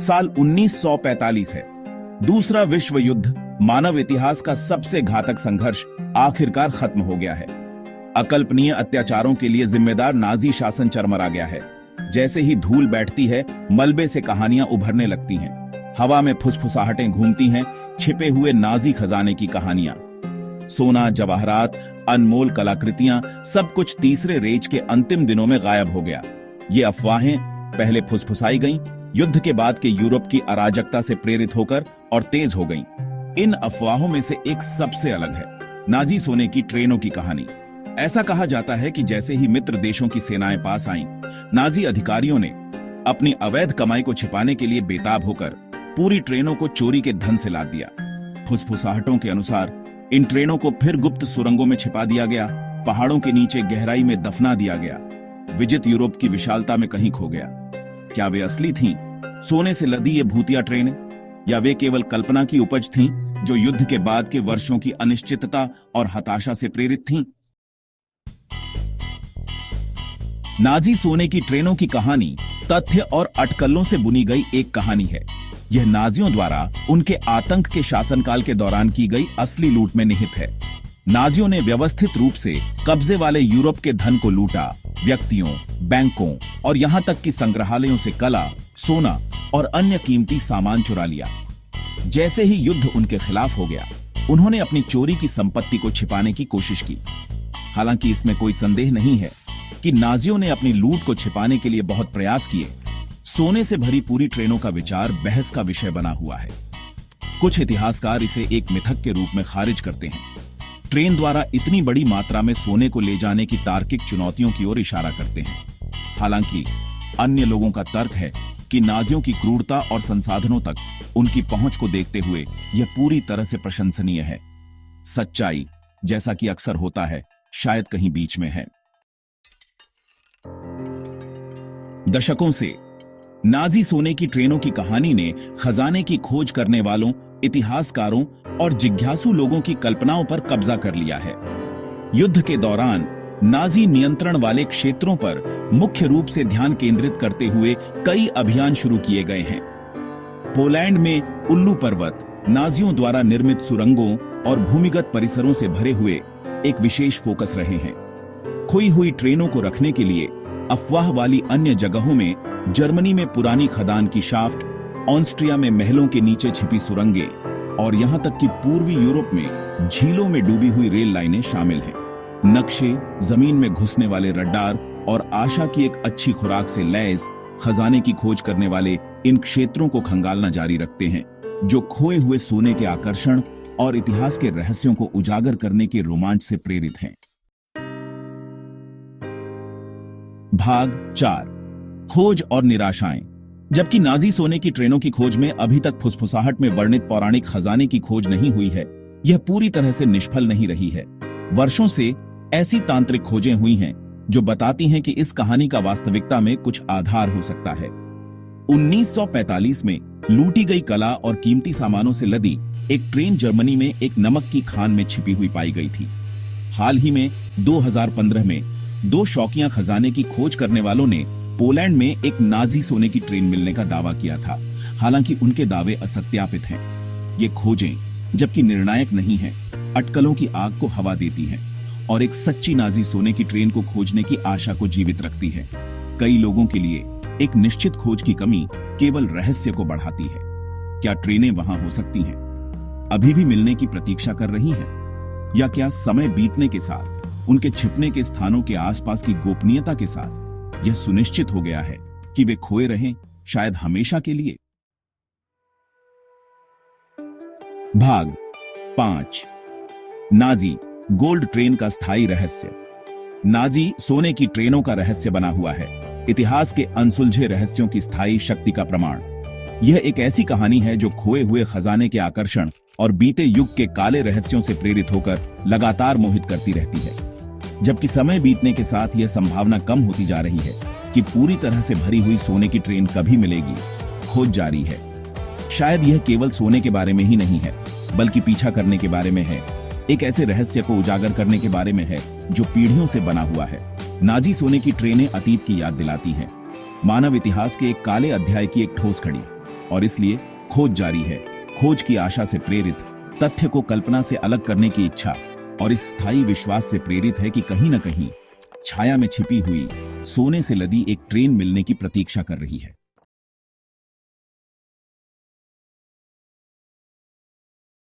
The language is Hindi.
साल 1945 है। दूसरा विश्व युद्ध, मानव इतिहास का सबसे घातक संघर्ष, आखिरकार खत्म हो गया है। अकल्पनीय अत्याचारों के लिए जिम्मेदार नाजी शासन चरमरा गया है। जैसे ही धूल बैठती है, मलबे से कहानियां उभरने लगती हैं। हवा में फुसफुसाहटें घूमती हैं, छिपे हुए नाजी खजाने की कहानियां। सोना, जवाहरात, अनमोल कलाकृतियां, सब कुछ तीसरे रेज के अंतिम दिनों में गायब हो गया। ये अफवाहें पहले फुसफुसाई गईं, युद्ध के बाद के यूरोप की अराजकता से प्रेरित होकर और तेज हो गईं। इन अफवाहों में से एक सबसे अलग है, नाजी सोने की ट्रेनों की कहानी। ऐसा कहा जाता है कि जैसे ही मित्र देशों की सेनाएं पास आईं, नाजी अधिकारियों ने अपनी अवैध कमाई को छिपाने के लिए बेताब होकर पूरी ट्रेनों को चोरी के धन से लाद दिया। फुसफुसाहटों के अनुसार इन ट्रेनों को फिर गुप्त सुरंगों में छिपा दिया गया, पहाड़ों के नीचे गहराई में दफना दिया गया, विजित यूरोप की विशालता में कहीं खो गया। क्या वे असली थीं, सोने से लदी ये भूतिया ट्रेनें, या वे केवल कल्पना की उपज थीं जो युद्ध के बाद के वर्षों की अनिश्चितता और हताशा से प्रेरित थीं? नाजी सोने की ट्रेनों की कहानी तथ्य और अटकलों से बुनी गई एक कहानी है। यह नाजियों द्वारा उनके आतंक के शासनकाल के दौरान की गई असली लूट में निहित है। नाजियों ने व्यवस्थित रूप से कब्जे वाले यूरोप के धन को लूटा, व्यक्तियों, बैंकों और यहां तक कि संग्रहालयों से कला, सोना और अन्य कीमती सामान चुरा लिया। जैसे ही युद्ध उनके खिलाफ हो गया, उन्होंने अपनी चोरी की संपत्ति को छिपाने की कोशिश की। हालांकि इसमें कोई संदेह नहीं है कि नाजियों ने अपनी लूट को छिपाने के लिए बहुत प्रयास किए। सोने से भरी पूरी ट्रेनों का विचार बहस का विषय बना हुआ है। कुछ इतिहासकार इसे एक मिथक के रूप में खारिज करते हैं। ट्रेन द्वारा इतनी बड़ी मात्रा में सोने को ले जाने की तार्किक चुनौतियों की ओर इशारा करते हैं। हालांकि अन्य लोगों का तर्क है कि नाजियों की क्रूरता और संसाधनों तक उनकी पहुंच को देखते हुए यह पूरी तरह से प्रशंसनीय है। सच्चाई, जैसा कि अक्सर होता है, शायद कहीं बीच में है। दशकों से नाजी सोने की ट्रेनों की कहानी ने खजाने की खोज करने वालों, इतिहासकारों और जिज्ञासु लोगों की कल्पनाओं पर कब्जा कर लिया है। युद्ध के दौरान नाजी नियंत्रण वाले क्षेत्रों पर मुख्य रूप से ध्यान केंद्रित करते हुए कई अभियान शुरू किए गए हैं। पोलैंड में उल्लू पर्वत नाजियों द्वारा निर्मित सुरंगों और भूमिगत परिसरों से भरे हुए एक विशेष फोकस रहे हैं। खोई हुई ट्रेनों को रखने के लिए अफवाह वाली अन्य जगहों में जर्मनी में पुरानी खदान की शाफ्ट, ऑस्ट्रिया में महलों के नीचे छिपी सुरंगें और यहां तक कि पूर्वी यूरोप में झीलों में डूबी हुई रेल लाइनें शामिल हैं। नक्शे, जमीन में घुसने वाले रडार और आशा की एक अच्छी खुराक से लैस खजाने की खोज करने वाले इन क्षेत्रों को खंगालना जारी रखते हैं, जो खोए हुए सोने के आकर्षण और इतिहास के रहस्यों को उजागर करने के रोमांच से प्रेरित हैं। भाग 4, खोज और निराशाएं। जबकि नाजी सोने की ट्रेनों की खोज में अभी तक फुसफुसाहट में वर्णित पौराणिक खजाने की खोज नहीं हुई है, यह पूरी तरह से निष्फल नहीं रही है। वर्षों से ऐसी तांत्रिक खोजें हुई हैं जो बताती हैं कि इस कहानी का वास्तविकता में कुछ आधार हो सकता है। 1945 में लूटी गई कला और कीमती सामानों से लदी एक ट्रेन जर्मनी में एक नमक की खान में छिपी हुई पाई गई थी। हाल ही में 2015 में 2 शौकिया खजाने की खोज करने वालों ने पोलैंड में एक नाजी सोने की ट्रेन मिलने का दावा किया था। हालांकि उनके दावे असत्यापित हैं। ये खोजें, जबकि निर्णायक नहीं हैं, अटकलों की आग को हवा देती हैं और एक सच्ची नाजी सोने की ट्रेन को खोजने की आशा को जीवित रखती है। कई लोगों के लिए एक निश्चित खोज की कमी केवल रहस्य को बढ़ाती है। क्या ट्रेनें वहां हो सकती हैं, अभी भी मिलने की प्रतीक्षा कर रही हैं, या क्या समय बीतने के साथ उनके छिपने के स्थानों के आसपास की गोपनीयता के साथ यह सुनिश्चित हो गया है कि वे खोए रहें, शायद हमेशा के लिए? भाग 5, नाजी गोल्ड ट्रेन का स्थायी रहस्य। नाजी सोने की ट्रेनों का रहस्य बना हुआ है, इतिहास के अनसुलझे रहस्यों की स्थायी शक्ति का प्रमाण। यह एक ऐसी कहानी है जो खोए हुए खजाने के आकर्षण और बीते युग के काले रहस्यों से प्रेरित होकर लगातार मोहित करती रहती है। जबकि समय बीतने के साथ यह संभावना कम होती जा रही है कि पूरी तरह से भरी हुई सोने की ट्रेन कभी मिलेगी, खोज जारी है। शायद यह केवल सोने के बारे में ही नहीं है, बल्कि पीछा करने के बारे में है, एक ऐसे रहस्य को उजागर करने के बारे में है जो पीढ़ियों से बना हुआ है। नाजी सोने की ट्रेनें अतीत की याद दिलाती हैं, मानव इतिहास के एक काले अध्याय की एक ठोस कड़ी। और इसलिए खोज जारी है। खोज की आशा से प्रेरित, तथ्य को कल्पना से अलग करने की इच्छा और इस स्थायी विश्वास से प्रेरित है कि कहीं न कहीं छाया में छिपी हुई सोने से लदी एक ट्रेन मिलने की प्रतीक्षा कर रही है।